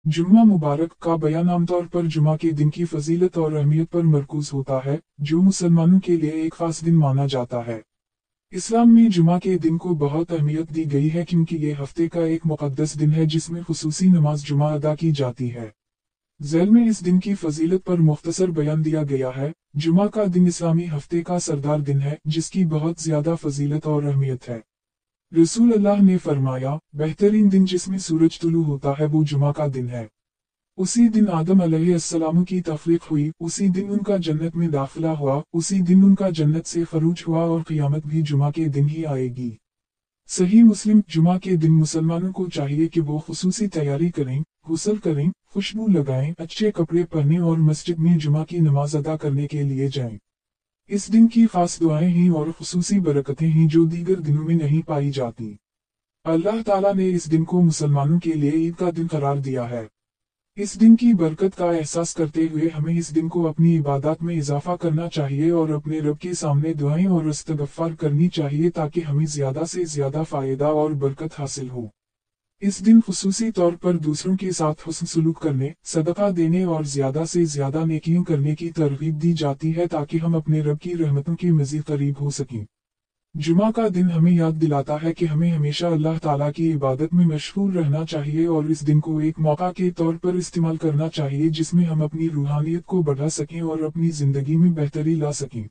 जुम्मा मुबारक का बयान आमतौर पर जुमा के दिन की फजीलत और अहमियत पर मरकूज होता है, जो मुसलमानों के लिए एक खास दिन माना जाता है। इस्लाम में जुमा के दिन को बहुत अहमियत दी गई है क्योंकि ये हफ्ते का एक मुक़द्दस दिन है जिसमें खुसूसी नमाज जुमा अदा की जाती है। ज़ैल में इस दिन की फजीलत पर मुख्तसर बयान दिया गया है। जुमा का दिन इस्लामी हफ्ते का सरदार दिन है जिसकी बहुत ज्यादा फजीलत और अहमियत है। रसूल अल्लाह ने फरमाया, बेहतरीन दिन जिसमें सूरज तुलू होता है वो जुमा का दिन है। उसी दिन आदम अलैहिस्सलाम की तख्लीक हुई, उसी दिन उनका जन्नत में दाखिला हुआ, उसी दिन उनका जन्नत से खरूज हुआ और क़ियामत भी जुमा के दिन ही आएगी। सही मुस्लिम। जुमा के दिन मुसलमानों को चाहिए कि वो खुसूसी तैयारी करें, गुस्ल करें, खुशबू लगाएं, अच्छे कपड़े पहनें और मस्जिद में जुमा की नमाज अदा करने के लिए जाएं। इस दिन की खास दुआएं हैं और खुसूसी बरकतें हैं जो दीगर दिनों में नहीं पाई जाती। अल्लाह ताला ने इस दिन को मुसलमानों के लिए ईद का दिन करार दिया है। इस दिन की बरकत का एहसास करते हुए हमें इस दिन को अपनी इबादत में इजाफा करना चाहिए और अपने रब के सामने दुआएं और इस्तगफार करनी चाहिए ताकि हमें ज्यादा से ज्यादा फायदा और बरकत हासिल हो। इस दिन खुसूसी तौर पर दूसरों के साथ हुस्न सलूक करने, सदका देने और ज्यादा से ज्यादा नेकियों करने की तरगीब दी जाती है ताकि हम अपने रब की रहमतों के मजीद करीब हो सकें। जुमा का दिन हमें याद दिलाता है कि हमें हमेशा अल्लाह ताला की इबादत में मशगूल रहना चाहिए और इस दिन को एक मौका के तौर पर इस्तेमाल करना चाहिए जिसमें हम अपनी रूहानियत को बढ़ा सकें और अपनी जिंदगी में बेहतरी ला सकें।